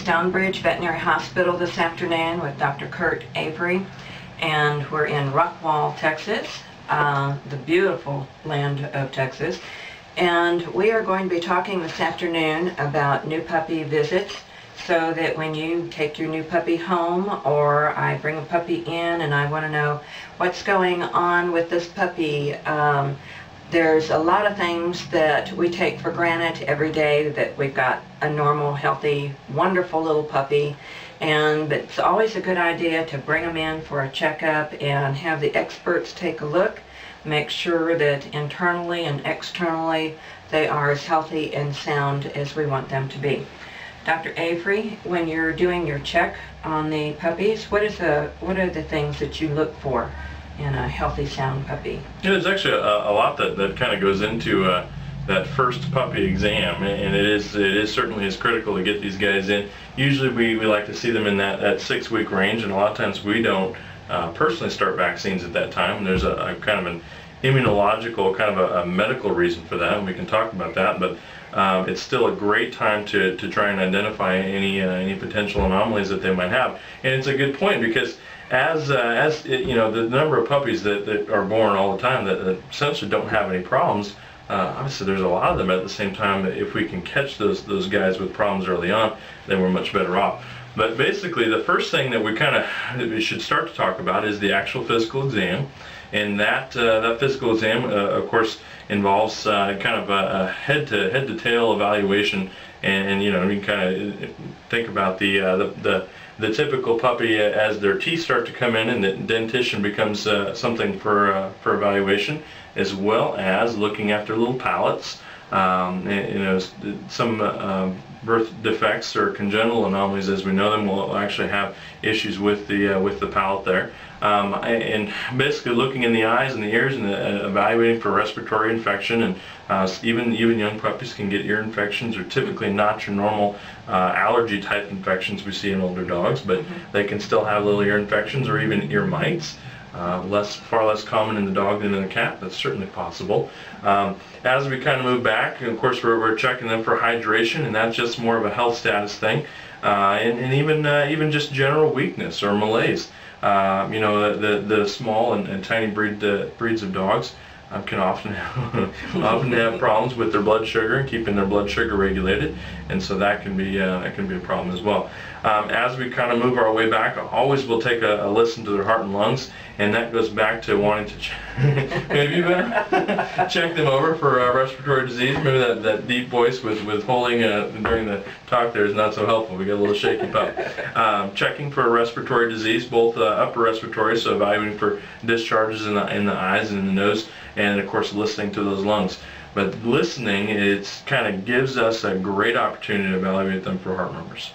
Stonebridge Veterinary Hospital this afternoon with Dr. Kurt Avery, and we're in Rockwall, Texas, the beautiful land of Texas, and we are going to be talking this afternoon about new puppy visits, so that when you take your new puppy home, or I bring a puppy in and I want to know what's going on with this puppy. There's a lot of things that we take for granted every day, that we've got a normal, healthy, wonderful little puppy, and it's always a good idea to bring them in for a checkup and have the experts take a look, make sure that internally and externally they are as healthy and sound as we want them to be. Dr. Avery, when you're doing your check on the puppies, what are the things that you look for in a healthy, sound puppy? Yeah, there's actually a lot that kind of goes into that first puppy exam, and it is certainly as critical to get these guys in. Usually we like to see them in that 6-week range, and a lot of times we don't personally start vaccines at that time. There's a kind of an immunological, kind of a medical reason for that, and we can talk about that, but it's still a great time to try and identify any potential anomalies that they might have. And it's a good point, because as you know, the number of puppies that are born all the time that essentially don't have any problems, obviously there's a lot of them. At the same time, if we can catch those guys with problems early on, then we're much better off. But basically, the first thing that we should start to talk about is the actual physical exam, and that physical exam, of course, involves kind of a head to tail evaluation, and you know, you can kind of think about the typical puppy as their teeth start to come in, and the dentition becomes something for evaluation, as well as looking after little palates. You know, some birth defects or congenital anomalies, as we know them, will actually have issues with the palate there. And basically looking in the eyes and the ears, and evaluating for respiratory infection, and even young puppies can get ear infections, or typically not your normal allergy type infections we see in older dogs, but they can still have little ear infections or even ear mites. Far less common in the dog than in the cat. That's certainly possible. As we kind of move back, of course, we're checking them for hydration, and that's just more of a health status thing, and even just general weakness or malaise. You know, the small and tiny breeds of dogs can often have problems with their blood sugar and keeping their blood sugar regulated, and so that can be a problem as well. As we kind of move our way back, always we'll take a listen to their heart and lungs, and that goes back to wanting to maybe check them over for respiratory disease. Maybe that deep voice with holding during the talk there is not so helpful. We get a little shaky pup. Checking for respiratory disease, both upper respiratory, so evaluating for discharges in the eyes and in the nose, and of course listening to those lungs. But listening, it kind of gives us a great opportunity to evaluate them for heart murmurs.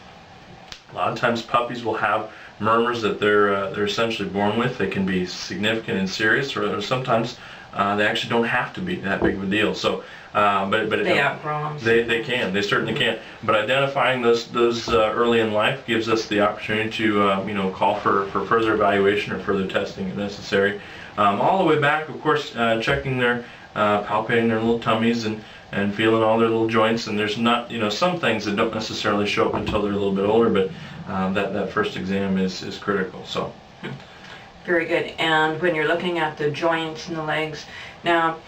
A lot of times puppies will have murmurs that they're essentially born with. They can be significant and serious, or sometimes they actually don't have to be that big of a deal. So, but they outgrow them. They certainly can. But identifying those early in life gives us the opportunity to you know, call for further evaluation or further testing if necessary. All the way back, of course, checking their palpating their little tummies and feeling all their little joints. And there's not, you know, some things that don't necessarily show up until they're a little bit older, but that first exam is critical. So very good. And when you're looking at the joints and the legs, now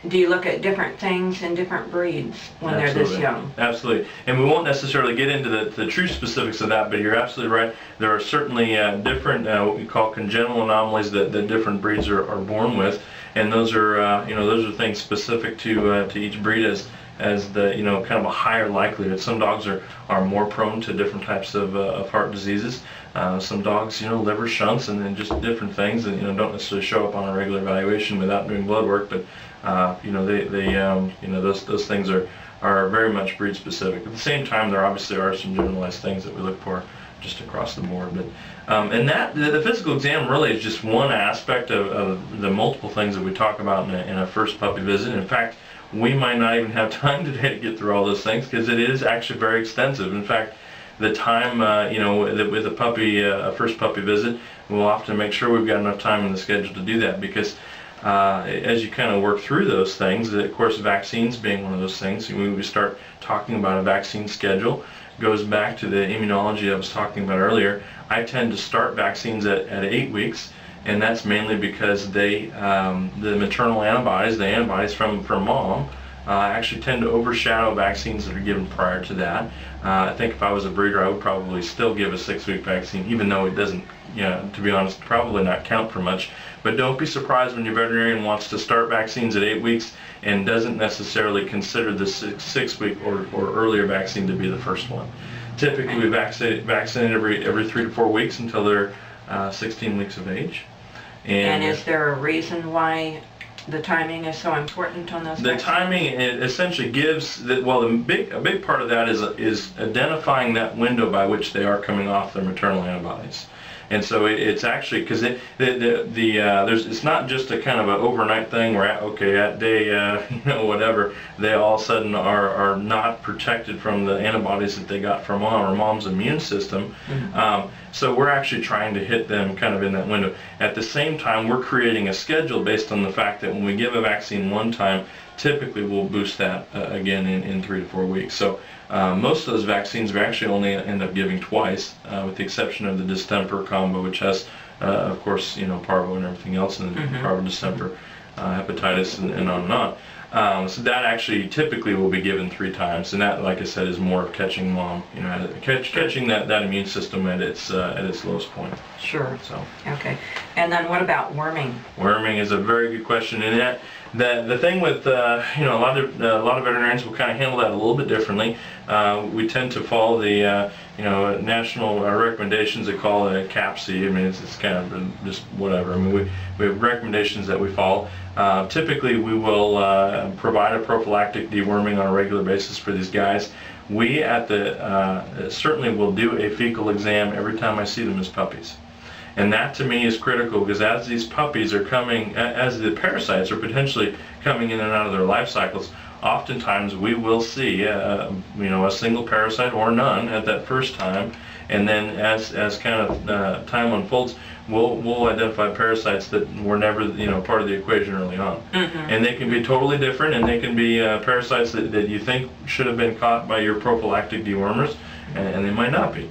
do you look at different things in different breeds when Absolutely. They're this young? Absolutely. And we won't necessarily get into the true specifics of that, but you're absolutely right. There are certainly different what we call congenital anomalies that different breeds are born with, and those are you know, those are things specific to each breed as the, you know, kind of a higher likelihood. Some dogs are more prone to different types of heart diseases. Some dogs, you know, liver shunts and just different things that, you know, don't necessarily show up on a regular evaluation without doing blood work, but you know, they you know, those things are very much breed specific. At the same time, there obviously are some generalized things that we look for just across the board. But and that the physical exam really is just one aspect of the multiple things that we talk about in a first puppy visit. In fact, we might not even have time today to get through all those things, because it is actually very extensive. In fact, the time you know, with a puppy, a first puppy visit, we'll often make sure we've got enough time in the schedule to do that, because as you kind of work through those things, of course vaccines being one of those things, we start talking about a vaccine schedule, goes back to the immunology I was talking about earlier. I tend to start vaccines at 8 weeks, and that's mainly because the maternal antibodies, the antibodies from mom, actually tend to overshadow vaccines that are given prior to that. I think if I was a breeder, I would probably still give a 6-week vaccine, even though it doesn't, to be honest, probably not count for much. But don't be surprised when your veterinarian wants to start vaccines at 8 weeks and doesn't necessarily consider the 6-week or earlier vaccine to be the first one. Typically, we vaccinate every 3 to 4 weeks until they're 16 weeks of age. And is there a reason why the timing is so important on those vaccines? The timing, it essentially gives a big part of that is identifying that window by which they are coming off their maternal antibodies. And so it's actually, because it's not just a kind of an overnight thing where at day whatever, they all of a sudden are not protected from the antibodies that they got from mom or mom's immune system. Mm-hmm. So we're actually trying to hit them kind of in that window. At the same time, we're creating a schedule based on the fact that when we give a vaccine one time, typically we'll boost that again in 3 to 4 weeks. So most of those vaccines we actually only end up giving twice, with the exception of the distemper combo, which has, of course, parvo and everything else, and parvo, distemper, hepatitis, and on and on. So that actually typically will be given 3 times, and that, like I said, is more of catching mom, catching that immune system at its lowest point. Sure. So. Okay. And then what about worming? Worming is a very good question, and the thing with a lot of veterinarians will kind of handle that a little bit differently. We tend to follow the national recommendations. They call it CAPC. I mean, it's kind of just whatever. I mean, we have recommendations that we follow. Typically, we will provide a prophylactic deworming on a regular basis for these guys. We certainly will do a fecal exam every time I see them as puppies. And that to me is critical, because as these puppies are coming, as the parasites are potentially coming in and out of their life cycles, oftentimes we will see a single parasite or none at that first time, and then as kind of time unfolds, we'll identify parasites that were never part of the equation early on. Mm-hmm. And they can be totally different, and they can be parasites that you think should have been caught by your prophylactic dewormers, and they might not be.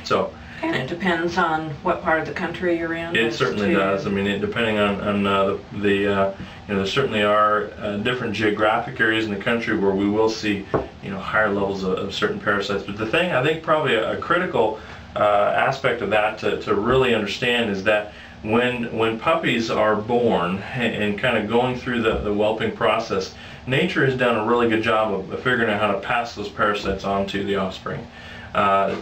So. And it depends on what part of the country you're in. It certainly does. I mean, depending on there certainly are different geographic areas in the country where we will see higher levels of certain parasites. But the thing I think probably a critical aspect of that to really understand is that when puppies are born and kind of going through the whelping process, nature has done a really good job of figuring out how to pass those parasites on to the offspring.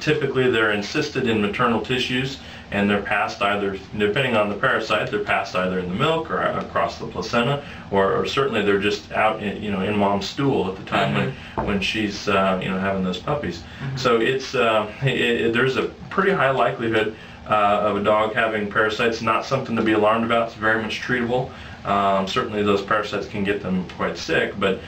Typically they're encysted in maternal tissues, and they're passed either, depending on the parasite, they're passed either in the milk or across the placenta, or certainly they're just out in mom's stool at the time when she's having those puppies. Mm-hmm. So there's a pretty high likelihood of a dog having parasites. Not something to be alarmed about. It's very much treatable. Certainly those parasites can get them quite sick, but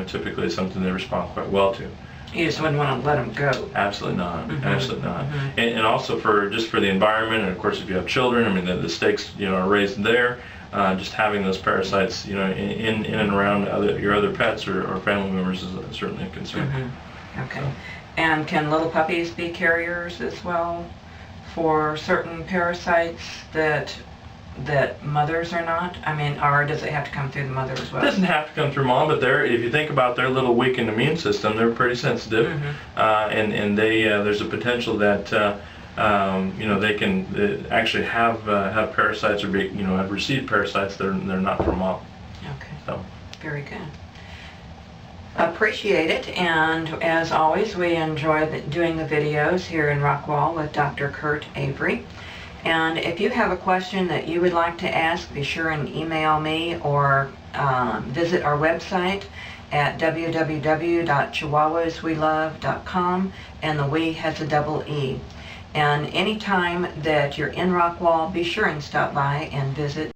typically it's something they respond quite well to. You just wouldn't want to let them go. Absolutely not. Mm-hmm. Absolutely not. Mm-hmm. And also for the environment, and of course if you have children, I mean the stakes are raised there. Just having those parasites in and around your other pets or family members is certainly a concern. Mm-hmm. Okay. So. And can little puppies be carriers as well for certain parasites that mothers are not? I mean, or does it have to come through the mother as well? It doesn't have to come through mom, but if you think about their little weakened immune system, they're pretty sensitive. Mm-hmm. And there's a potential that they can actually have parasites or have received parasites that they're not from mom. Okay. So. Very good. Appreciate it, and as always, we enjoy doing the videos here in Rockwall with Dr. Kurt Avery. And if you have a question that you would like to ask, be sure and email me or visit our website at www.chihuahuaswelove.com, and the "we" has a double E. And anytime that you're in Rockwall, be sure and stop by and visit